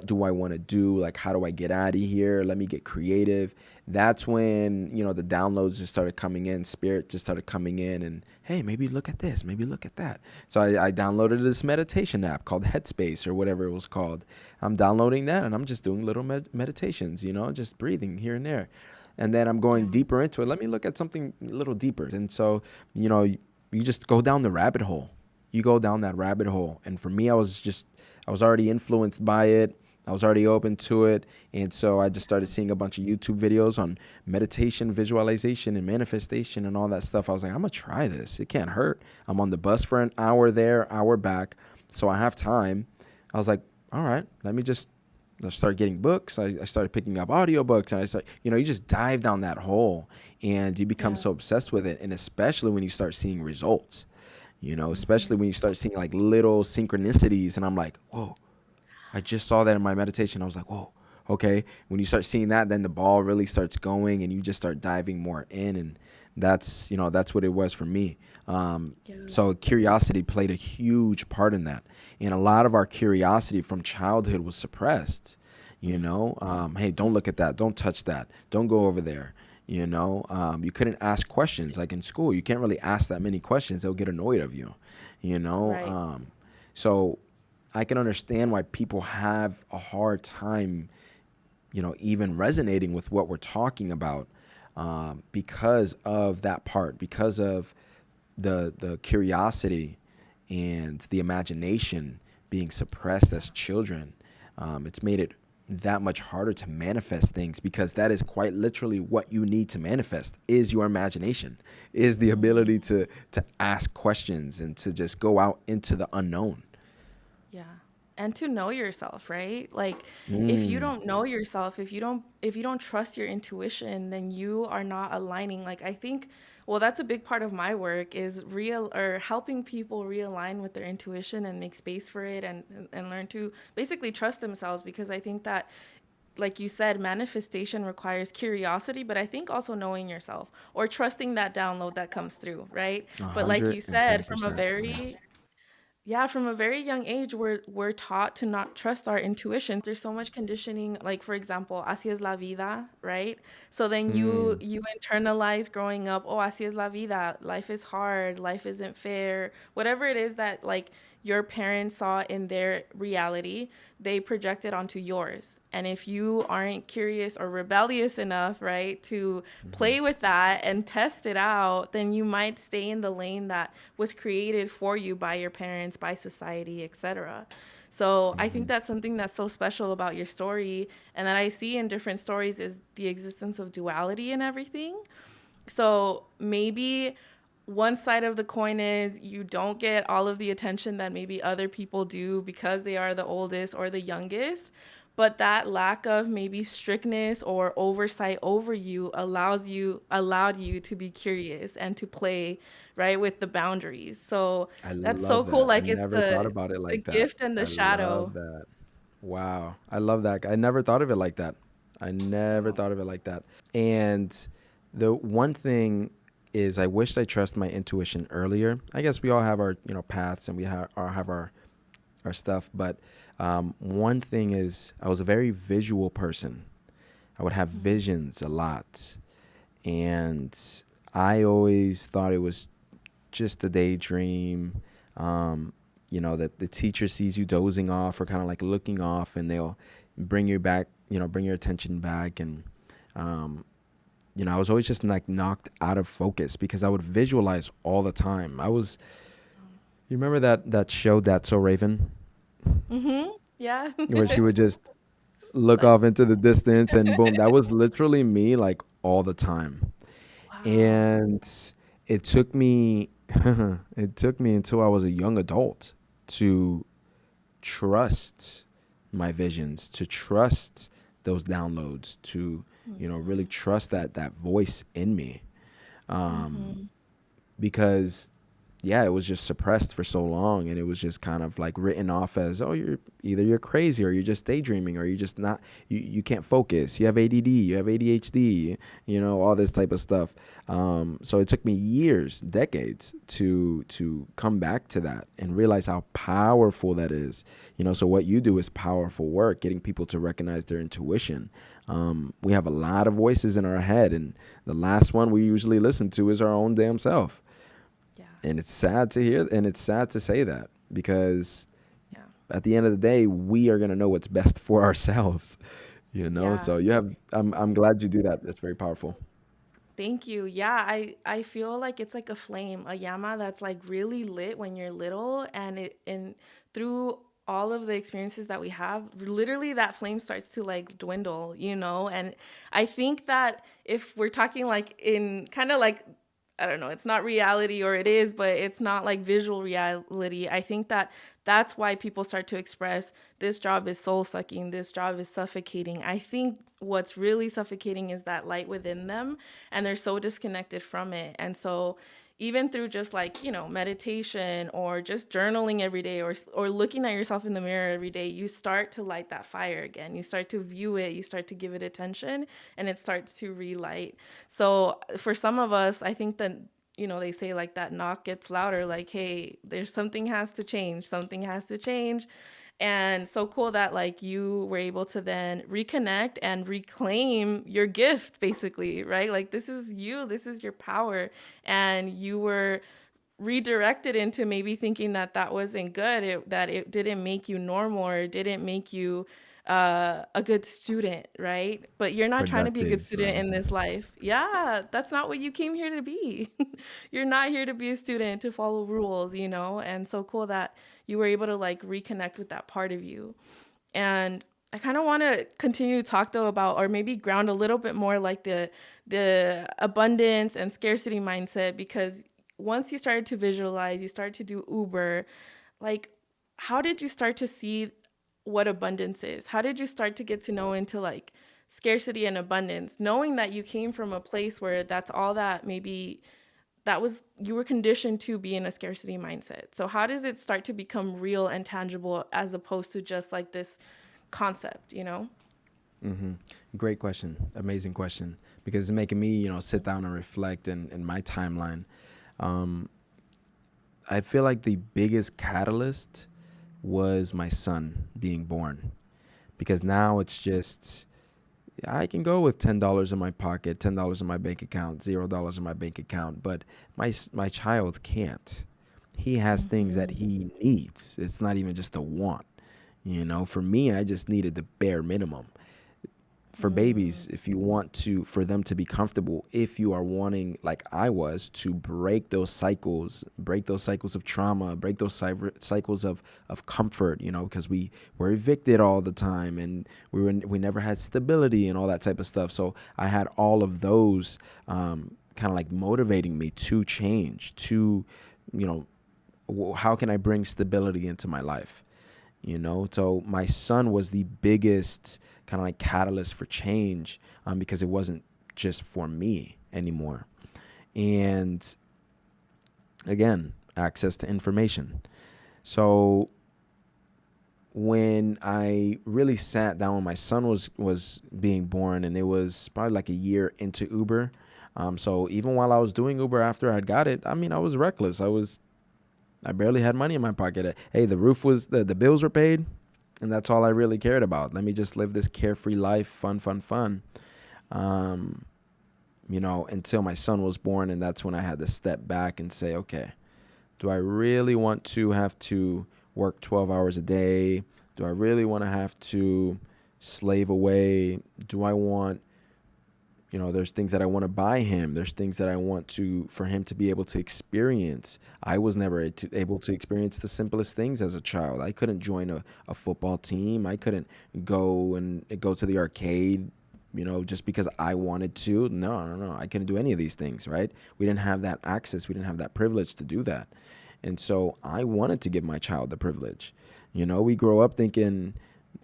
B: do I want to do? Like, how do I get out of here? Let me get creative. That's when, the downloads just started coming in, spirit just started coming in, and hey, maybe look at this, maybe look at that. So I downloaded this meditation app called Headspace or whatever it was called. I'm downloading that and I'm just doing little meditations, just breathing here and there. And then I'm going
A: Yeah.
B: deeper into it. Let me look at something a little deeper. And so, you just go down the rabbit hole. You go down that rabbit hole. And for me, I was already influenced by it. I was already open to it. And so I just started seeing a bunch of YouTube videos on meditation, visualization, and manifestation and all that stuff. I was like, I'm going to try this. It can't hurt. I'm on the bus for an hour there, hour back. So I have time. I was like, all right, let me just let's start getting books. I started picking up audiobooks, and I start, you just dive down that hole, and you become
A: Yeah.
B: so obsessed with it. And especially when you start seeing results, especially
A: Hmm.
B: when you start seeing like little synchronicities. And I'm like, whoa, I just saw that in my meditation. I was like, whoa, okay. When you start seeing that, then the ball really starts going, and you just start diving more in. And that's what it was for me.
A: Yeah.
B: So curiosity played a huge part in that. And a lot of our curiosity from childhood was suppressed. Hey, don't look at that. Don't touch that. Don't go over there. You couldn't ask questions like in school. You can't really ask that many questions. They'll get annoyed of you. You know,
A: Right.
B: um, so I can understand why people have a hard time, even resonating with what we're talking about, because of that part, because of the curiosity and the imagination being suppressed as children. It's made it that much harder to manifest things, because that is quite literally what you need to manifest is your imagination, is the ability
A: Hmm.
B: to ask questions and to just go out into the unknown.
A: Yeah. And to know yourself, right? Like if you
B: Mm.
A: don't know yourself, if you don't trust your intuition, then you are not aligning. Like I think well, that's a big part of my work is real or helping people realign with their intuition and make space for it and learn to basically trust themselves because I think that like you said, manifestation requires curiosity, but I think also knowing yourself or trusting that download that comes through, right?
B: A
A: But like
B: hundred
A: you
B: and ten
A: said,
B: percent Yes.
A: yeah, from a very young age, we're taught to not trust our intuitions. There's so much conditioning, like for example, así es la vida, right? So then you
B: Mm.
A: you internalize growing up, oh, así es la vida. Life is hard, life isn't fair. Whatever it is that like your parents saw in their reality, they projected onto yours. And if you aren't curious or rebellious enough, right, to
B: Hmm.
A: play with that and test it out, then you might stay in the lane that was created for you by your parents, by society, etc. So I think
B: Hmm.
A: that's something that's so special about your story and that I see in different stories is the existence of duality and everything. So maybe one side of the coin is you don't get all of the attention that maybe other people do because they are the oldest or the youngest. But that lack of maybe strictness or oversight over you allowed you to be curious and to play right with the boundaries. So
B: I
A: that's so
B: love
A: cool.
B: that. I
A: Like it's
B: never thought about it
A: the
B: like that.
A: gift and the
B: I love
A: shadow.
B: that. Wow. I love that. I never thought of it like that. I never
A: Yeah.
B: thought of it like that. And the one thing is I wish I trusted my intuition earlier. I guess we all have our, paths, and we have our stuff, but one thing is I was a very visual person. I would have
A: Mhm.
B: visions a lot. And I always thought it was just a daydream. Um, that the teacher sees you dozing off or kind of like looking off, and they'll bring you back, bring your attention back. And, um, I was always just like knocked out of focus because I would visualize all the time. You remember that show, That's So Raven,
A: Mhm. Yeah.
B: where she would just look
A: Like
B: off into the distance and boom, that was literally me like all the time.
A: wow.
B: And it took me it took me until I was a young adult to trust my visions, to trust those downloads, to really
A: Mhm.
B: trust that voice in me, um,
A: Mhm.
B: because yeah, it was just suppressed for so long, and it was just kind of like written off as, oh, you're crazy, or you're just daydreaming, or you're just not, you can't focus, you have ADD, you have ADHD, all this type of stuff. So it took me years, decades to come back to that and realize how powerful that is. So what you do is powerful work, getting people to recognize their intuition. We have a lot of voices in our head, and the last one we usually listen to is our own damn self.
A: Yeah.
B: And it's sad to hear, and it's sad to say that, because
A: Yeah.
B: at the end of the day, we are going to know what's best for ourselves.
A: Yeah.
B: So I'm glad you do that. That's very powerful.
A: Thank you. Yeah, I feel like it's like a flame, a llama that's like really lit when you're little and through all of the experiences that we have, literally that flame starts to like dwindle, you know? And I think that if we're talking like in kind of like I don't know, it's not reality, or it is, but it's not like visual reality. I think that that's why people start to express this job is soul sucking, this job is suffocating. I think what's really suffocating is that light within them, and they're so disconnected from it. And so even through just like, meditation or just journaling every day, or looking at yourself in the mirror every day, you start to light that fire again. You start to view it, you start to give it attention, and it starts to relight. So for some of us, I think that, they say like that knock gets louder, like, hey, there's something has to change, something has to change. And so cool that like you were able to then reconnect and reclaim your gift, basically, right? Like, this is you, this is your power. And you were redirected into maybe thinking that that wasn't good, that it didn't make you normal, or it didn't make you a good student, right? But you're not trying to be a good
B: Productive,
A: student
B: right?
A: in this life. Yeah, that's not what you came here to be. You're not here to be a student to follow rules, And so cool that you were able to like reconnect with that part of you. And I kind of want to continue to talk though about, or maybe ground a little bit more, like the abundance and scarcity mindset, because once you started to visualize, you started to do Uber, like, how did you start to see what abundance is? How did you start to get to know into like scarcity and abundance, knowing that you came from a place where that's all that maybe that was, you were conditioned to be in a scarcity mindset. So how does it start to become real and tangible, as opposed to just like this concept?
B: Mm-hmm. Great question. Amazing question. Because it's making me, sit down and reflect in my timeline. Um, I feel like the biggest catalyst was my son being born. Because now it's just, I can go with $10 in my pocket, $10 in my bank account, $0 in my bank account, but my child can't. He has things that
A: Mm-hmm.
B: he needs. It's not even just a want. For me, I just needed the bare minimum. For babies, if you want to, for them to be comfortable, if you are wanting, like I was, to break those cycles of trauma, break those cycles of comfort, because we were evicted all the time, and we never had stability and all that type of stuff. So I had all of those kind of like motivating me to change, to, you know, how can I bring stability into my life? So my son was the biggest kind of like catalyst for change, because it wasn't just for me anymore. And again, access to information. So when I really sat down, when my son was being born, and it was probably like a year into Uber. So even while I was doing Uber after I got it, I mean, I was reckless. I barely had money in my pocket. Hey, the roof was the bills were paid, and that's all I really cared about. Let me just live this carefree life, fun, fun, fun. Um, until my son was born, and that's when I had to step back and say, okay, do I really want to have to work 12 hours a day? Do I really want to have to slave away? Do I want, there's things that I want to buy him. There's things that I want for him to be able to experience. I was never able to experience the simplest things as a child. I couldn't join a football team. I couldn't go to the arcade, just because I wanted to. No, no, no. I couldn't do any of these things, right? We didn't have that access. We didn't have that privilege to do that. And so I wanted to give my child the privilege. We grow up thinking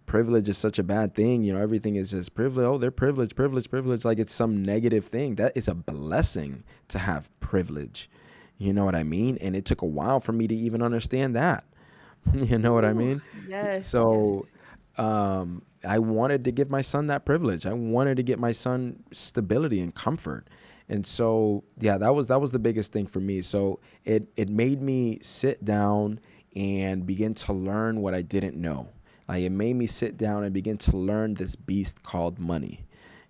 B: privilege is such a bad thing. Everything is just privilege. Oh, they're privileged, privilege, privilege. Like it's some negative thing. That is a blessing to have privilege. You know what I mean? And it took a while for me to even understand that. You know what I
A: Ooh,
B: mean?
A: yes, yes,
B: So I wanted to give my son that privilege. I wanted to get my son stability and comfort. And so, yeah, that was the biggest thing for me. So it made me sit down and begin to learn what I didn't know. Like it made me sit down and begin to learn this beast called money,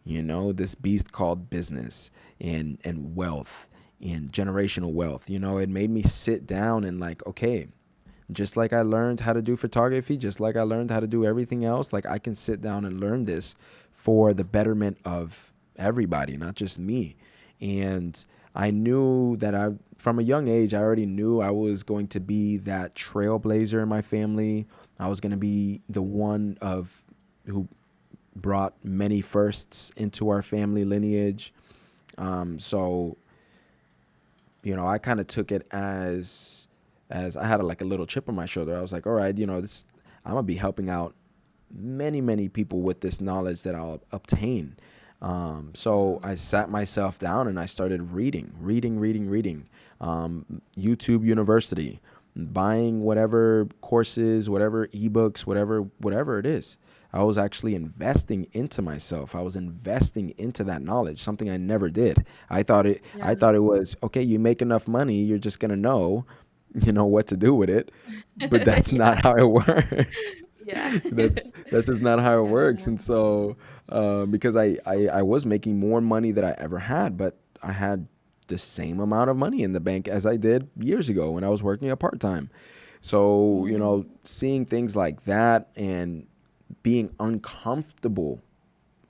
B: this beast called business and wealth and generational wealth. It made me sit down and like, okay, just like I learned how to do photography, just like I learned how to do everything else, like I can sit down and learn this for the betterment of everybody, not just me. And I knew that from a young age, I already knew I was going to be that trailblazer in my family. I was going to be the one of who brought many firsts into our family lineage. So I kind of took it as I had like a little chip on my shoulder. I was like, all right, this I'm gonna be helping out many people with this knowledge that I'll obtain. So I sat myself down and I started reading. YouTube University, buying whatever courses, whatever ebooks, whatever it is. I was actually investing into myself. I was investing into that knowledge, something I never did.
A: Yeah.
B: I thought it was okay, you make enough money, you're just gonna know, what to do with it. But that's not
A: Yeah.
B: how it works.
A: Yeah.
B: that's that's just not how it works.
A: Yeah.
B: And so because I was making more money than I ever had, but I had the same amount of money in the bank as I did years ago when I was working a part-time. So
A: Mhm.
B: seeing things like that and being uncomfortable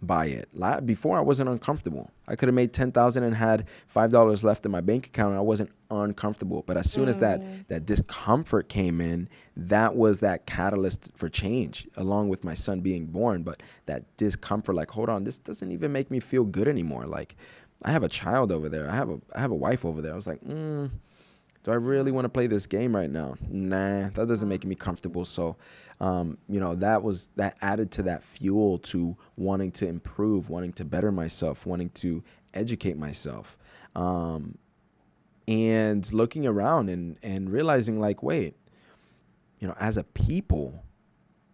B: by it. Before I wasn't uncomfortable. I could have made 10,000 and had $5 left in my bank account, and I wasn't uncomfortable. But as soon as that
A: Mm.
B: that discomfort came in, that was that catalyst for change, along with my son being born. But that discomfort, like, hold on, this doesn't even make me feel good anymore. Like, I have a child over there. I have a wife over there. I was like, do I really
A: Yeah.
B: want to play this game right now? Nah, that doesn't
A: Yeah.
B: make me comfortable. So, that added to that fuel to wanting to improve, wanting to better myself, wanting to educate myself, um, and looking around and realizing like, wait, as a people,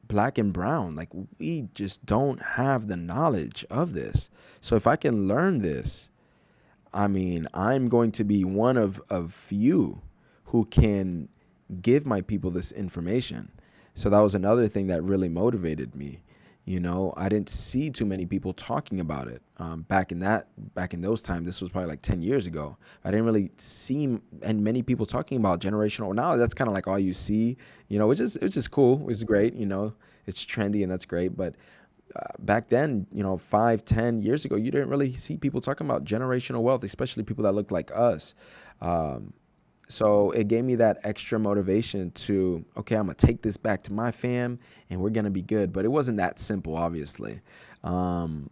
B: black and brown, like we just don't have the knowledge of this. So if I can learn this, I mean, I'm going to be one of few who can give my people this information. So that was another thing that really motivated me. I didn't see too many people talking about it back in those times. This was probably like 10 years ago. I didn't really see and many people talking about generational. Now that's kind of like all you see, which is cool. It's great. It's trendy and that's great. But back then, 5, 10 years ago, you didn't really see people talking about generational wealth, especially people that looked like us. Um, so it gave me that extra motivation to, okay, I'm gonna take this back to my fam, and we're gonna be good. But it wasn't that simple, obviously. Um,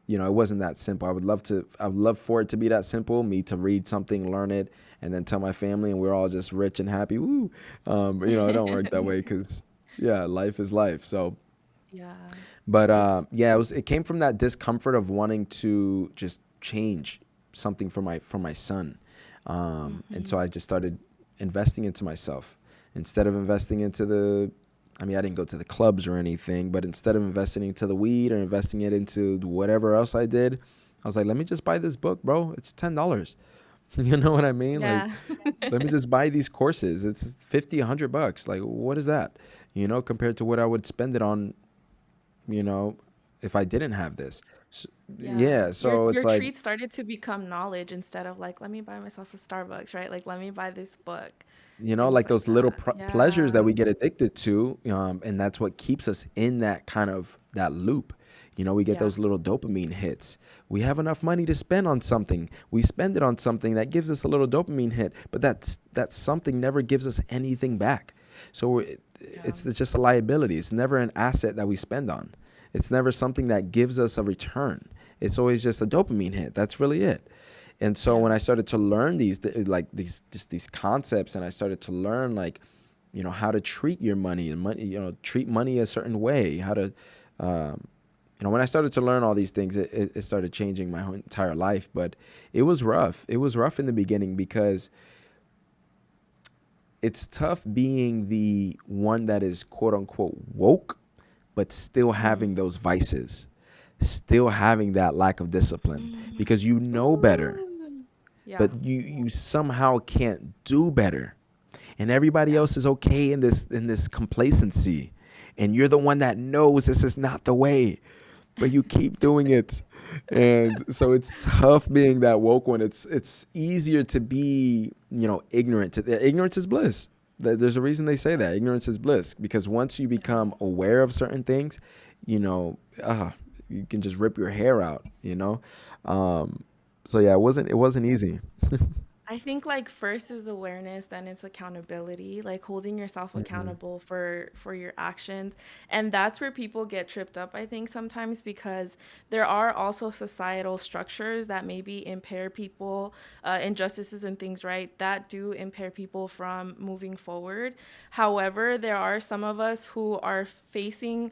B: it wasn't that simple. I would love for it to be that simple. Me to read something, learn it, and then tell my family, and we're all just rich and happy. Woo! But, it don't work that way because, yeah, life is life. So
A: Yeah.
B: but
A: It's
B: yeah, it came from that discomfort of wanting to just change something for my son, and so
A: mhm.
B: I just started investing into myself instead of investing into the. I mean, I didn't go to the clubs or anything, but instead of investing into the weed or investing it into whatever else I did, I was like, let me just buy this book, bro. It's $10. You know what I mean? Like,
A: Yeah.
B: let me just buy these courses. It's 50, $100. Like, what is that? Compared to what I would spend it on you know, if I didn't have this. S
A: Yeah.
B: Yeah,
A: Your
B: so it's
A: your
B: like,
A: treats started to become knowledge instead of like, let me buy myself a Starbucks, right? Like, let me buy this book, things
B: like
A: like
B: those little
A: that.
B: pleasures that
A: Yeah.
B: we get addicted to, and that's what keeps us in that kind of that loop. We get
A: Yeah.
B: those little dopamine hits. We have enough money to spend on something. We spend it on something that gives us a little dopamine hit, but that something never gives us anything back. So
A: Yeah.
B: it's just a liability. It's never an asset that we spend on. It's never something that gives us a return. It's always just a dopamine hit. That's really it. And so
A: Yeah.
B: when I started to learn these concepts, and I started to learn like, how to treat your money and money, treat money a certain way, how to, um, when I started to learn all these things, it started changing my whole entire life. But it was rough. It was rough in the beginning because it's tough being the one that is quote unquote woke, but still having
A: Mhm.
B: those vices, still having that lack of discipline
A: Mm.
B: because you know better,
A: Ooh. Yeah.
B: but you somehow can't do better. And everybody
A: Yeah.
B: else is okay in this complacency. And you're the one that knows this is not the way, but you keep doing it. And so it's tough being that woke one. It's easier to be, ignorant. Ignorance is bliss. There's a reason they say that. Ignorance is bliss because once you
A: Yeah.
B: become aware of certain things, you know, you can just rip your hair out, Um, so yeah, it wasn't easy.
A: I think like first is awareness, then it's accountability, like holding yourself
B: Mm-hmm.
A: accountable for your actions. And that's where people get tripped up, I think sometimes, because there are also societal structures that maybe impair people, injustices and things, right? That do impair people from moving forward. However, there are some of us who are facing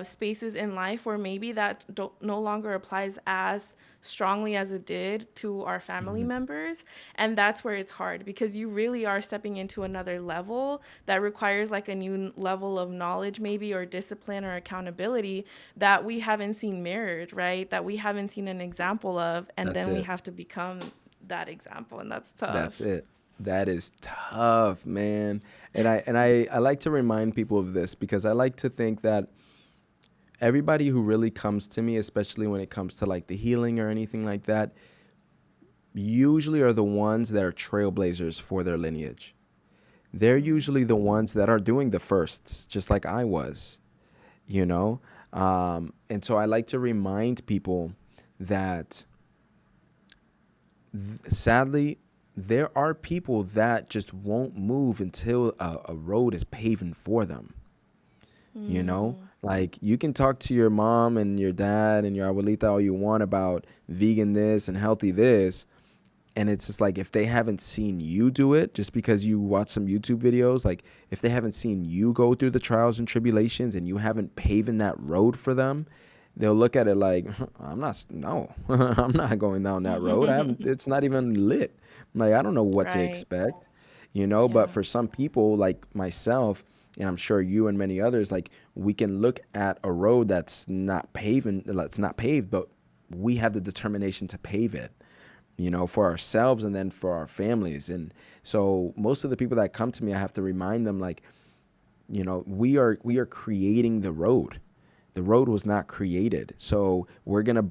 A: spaces in life where maybe that no longer applies as strongly as it did to our family
B: Mm-hmm.
A: members. And that's where it's hard because you really are stepping into another level that requires like a new level of knowledge, maybe, or discipline or accountability that we haven't seen mirrored, right? That we haven't seen an example of. And
B: That's
A: then we
B: it.
A: have to become that example. And that's
B: That's
A: tough.
B: it. That is tough, man. And I like to remind people of this because I like to think that everybody who really comes to me, especially when it comes to like the healing or anything like that, usually are the ones that are trailblazers for their lineage. They're usually the ones that are doing the firsts, just like I was, you know? And so I like to remind people that sadly, there are people that just won't move until a road is paving for them. You know,
A: Mm,
B: like you can talk to your mom and your dad and your abuelita all you want about vegan this and healthy this. And it's just like if they haven't seen you do it just because you watch some YouTube videos, like if they haven't seen you go through the trials and tribulations and you haven't paven that road for them, they'll look at it like, I'm not, no, I'm not going down that road. I haven't, it's not even lit. Like, I don't know what to
A: right.
B: expect, you know, but
A: Yeah.
B: for some people like myself, and I'm sure you and many others, like we can look at a road that's not paved, but we have the determination to pave it, you know, for ourselves and then for our families. And so most of the people that come to me, I have to remind them like, you know, we are creating the road. The road was not created. So we're gonna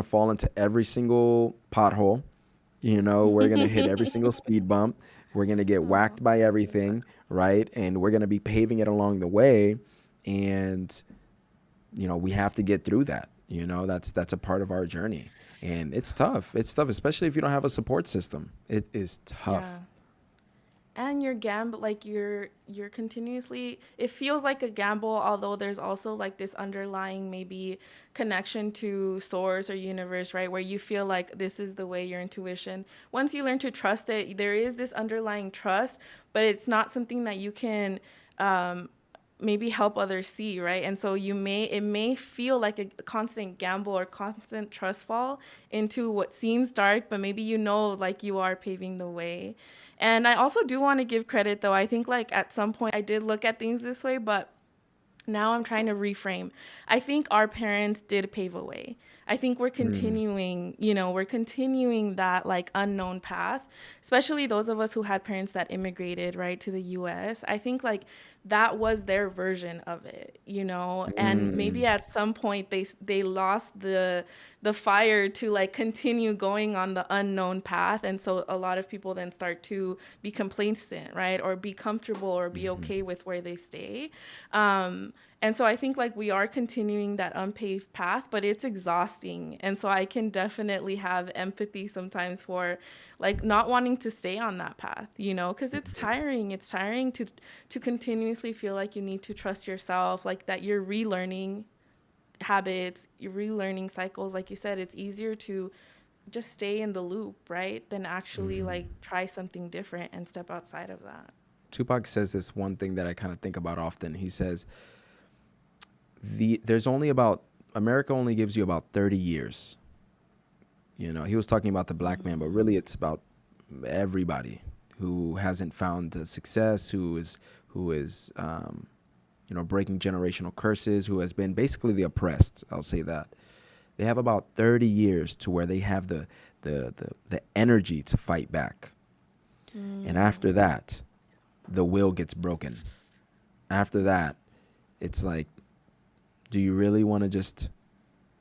B: fall into every single pothole. You know, we're gonna hit every single speed bump. We're gonna get
A: Oh,
B: whacked by everything, right? And we're gonna be paving it along the way. And you know, we have to get through that. You know, that's a part of our journey. And it's tough. It's tough, especially if you don't have a support system. It is tough.
A: yeah. And you're gamble like you're continuously, it feels like a gamble, although there's also like this underlying maybe connection to source or universe, right, where you feel like this is the way, your intuition, once you learn to trust it, there is this underlying trust, but it's not something that you can um maybe help others see, right? And so it may feel like a constant gamble or constant trust fall into what seems dark, but maybe like you are paving the way. And I also do want to give credit though. I think like at some point I did look at things this way, but now I'm trying to reframe. I think our parents did pave a way. I think
B: Mm,
A: we're continuing that like unknown path, especially those of us who had parents that immigrated, right, to the US. I think like that was their version of it, and
B: mm,
A: maybe at some point they lost the fire to like continue going on the unknown path, and so a lot of people then start to be complacent, right, or be comfortable or be
B: mhm.
A: okay with where they stay. And so I think like we are continuing that unpaved path, but it's exhausting. And so I can definitely have empathy sometimes for like not wanting to stay on that path, because it's tiring. It's tiring to continuously feel like you need to trust yourself, like that you're relearning habits, you're relearning cycles. Like you said, it's easier to just stay in the loop, right? Than actually like try something different and step outside of that.
B: Tupac says this one thing that I kind of think about often. He says, there's only about America only gives you about 30 years. You know, he was talking about the black man, but really it's about everybody who hasn't found success, who is you know, breaking generational curses, who has been basically the oppressed. I'll say that they have about 30 years to where they have the energy to fight back, and
A: Mm,
B: after that, the will gets broken. After that, it's like, do you really want to just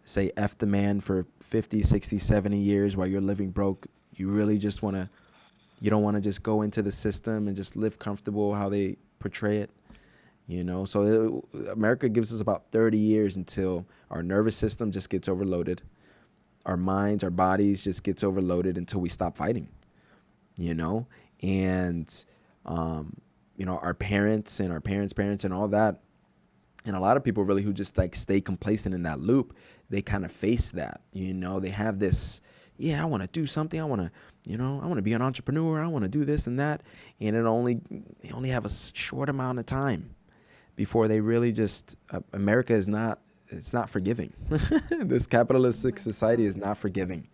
B: say F the man for 50, 60, 70 years while you're living broke? You really just want to, you don't want to just go into the system and just live comfortable how they portray it, you know? So America gives us about 30 years until our nervous system just gets overloaded. Our minds, our bodies just gets overloaded until we stop fighting. you know, and our parents and our parents' parents and all that. And a lot of people really who just like stay complacent in that loop, they kind of face that, they have this, yeah, I want to do something. I want to, I want to be an entrepreneur. I want to do this and that. And they only have a short amount of time before they really just, America is not, it's not forgiving. This
A: Oh
B: capitalistic
A: my
B: society is
A: God.
B: not forgiving.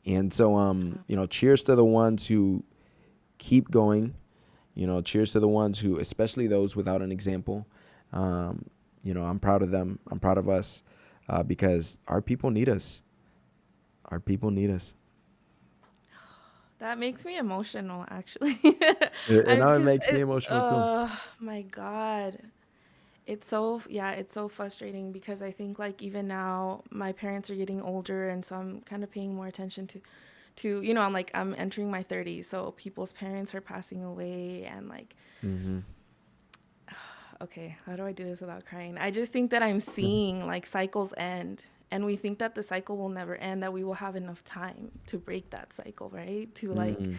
B: And so,
A: Yeah.
B: cheers to the ones who keep going. Cheers to the ones who, especially those without an example. Um, I'm proud of them. I'm proud of us because our people need us. Our people need us.
A: That makes me emotional, actually.
B: And
A: I
B: now it
A: because
B: makes me emotional too.
A: my God. It's so, yeah, it's so frustrating because I think like even now my parents are getting older, and so I'm kind of paying more attention I'm entering my 30s, so people's parents are passing away, and like,
B: Hmm.
A: okay, how do I do this without crying? I just think that I'm seeing like cycles end, and we think that the cycle will never end, that we will have enough time to break that cycle, right? To like,
B: Mm.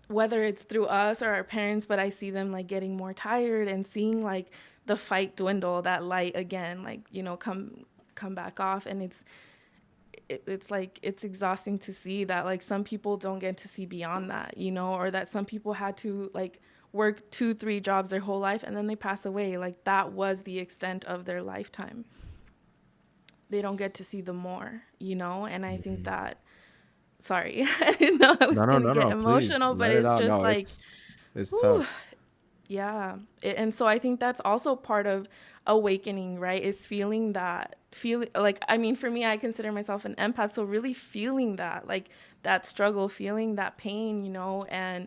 A: whether it's through us or our parents, but I see them like getting more tired and seeing like the fight dwindle, that light again, like, come back off. And it's like it's exhausting to see that like some people don't get to see beyond that, or that some people had to like work 2 3 jobs their whole life and then they pass away, like that was the extent of their lifetime. They don't get to see the more, and I think
B: Hmm.
A: that, sorry, I didn't know I was
B: No, no,
A: gonna
B: no,
A: get
B: no. Please
A: emotional, but
B: let it
A: it's
B: out.
A: just
B: No,
A: like,
B: it's
A: whew.
B: tough.
A: Yeah. And so I think that's also part of awakening, right? Is feeling that, feeling like, I mean, for me, I consider myself an empath. So really feeling that, like that struggle, feeling that pain, and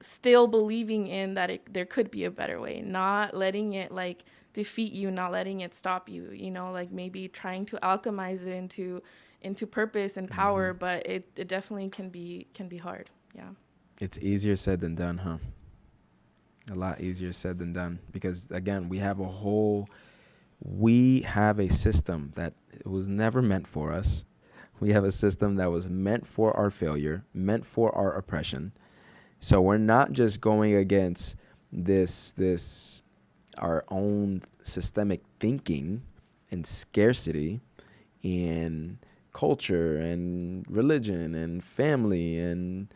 A: still believing in that there could be a better way, not letting it like defeat you, not letting it stop you, like maybe trying to alchemize it into purpose and
B: Hmm.
A: power, but it definitely can be hard. Yeah.
B: It's easier said than done, huh? A lot easier said than done because again, we have a system that was never meant for us. We have a system that was meant for our failure, meant for our oppression. So we're not just going against this our own systemic thinking and scarcity and culture and religion and family and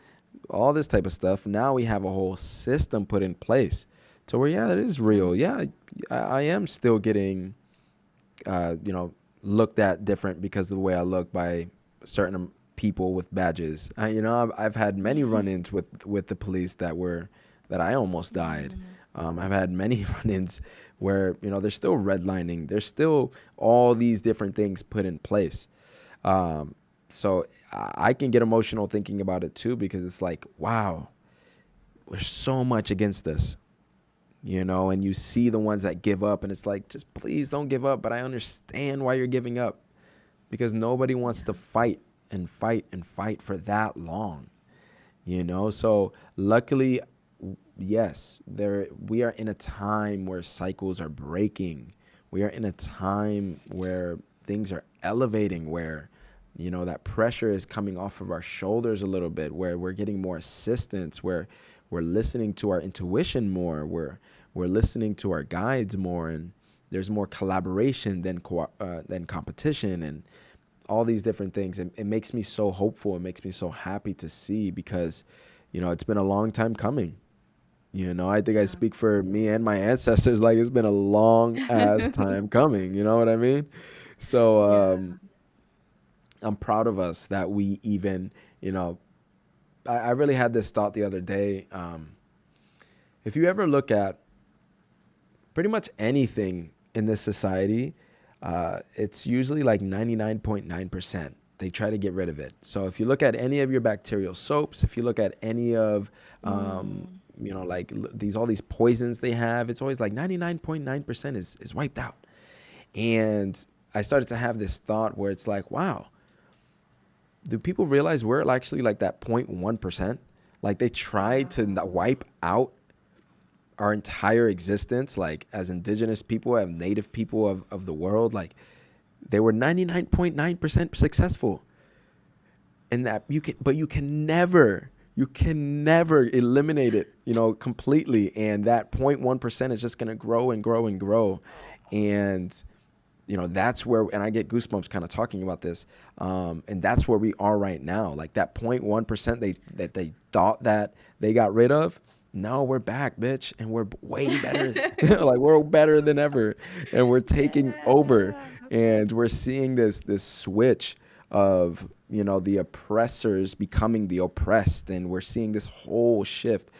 B: all this type of stuff. Now we have a whole system put in place to where, yeah, it is
A: Yeah.
B: real. Yeah, I am still getting, uh, you know, looked at different because of the way I look by certain people with badges. I've had many run-ins with the police that I almost died.
A: Mm.
B: I've had many run-ins where there's still redlining. There's still all these different things put in place. Um, so I can get emotional thinking about it too because it's like, wow, there's so much against us, and you see the ones that give up, and it's like, just please don't give up. But I understand why you're giving up because nobody wants to
A: Yeah.
B: fight and fight and fight for that long. So luckily, yes, there we are in a time where cycles are breaking. We are in a time where things are elevating, where that pressure is coming off of our shoulders a little bit, where we're getting more assistance, where we're listening to our intuition more, where we're listening to our guides more, and there's more collaboration than competition, and all these different things. It makes me so hopeful. It makes me so happy to see because, it's been a long time coming. I think I
A: Yeah.
B: speak for me and my ancestors. Like it's been a long ass time coming. You know what I mean? So
A: Yeah.
B: I'm proud of us that we even, I really had this thought the other day. If you ever look at pretty much anything in this society, it's usually like 99.9%. They try to get rid of it. So if you look at any of your bacterial soaps, if you look at any of,
A: Mm.
B: like all these poisons they have, it's always like 99.9% is wiped out. And I started to have this thought where it's like, wow, do people realize we're actually like that 0.1%? Like they tried to
A: Yeah.
B: wipe out our entire existence, like as indigenous people, as native people of the world, like they were 99.9% successful. and that you can never eliminate it, completely. And that 0.1% is just going to grow and grow and grow. And that's where, and I get goosebumps kind of talking about this. And that's where we are right now. Like that 0.1% that they thought that they got rid of. No, we're back, bitch. And we're way better. Like we're better than ever. And we're taking over.
A: Yeah.
B: And we're seeing this switch of, the oppressors becoming the oppressed. And we're seeing this whole shift.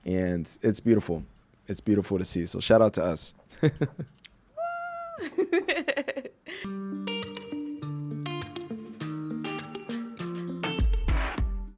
B: And it's beautiful. It's beautiful to see. So shout out to us.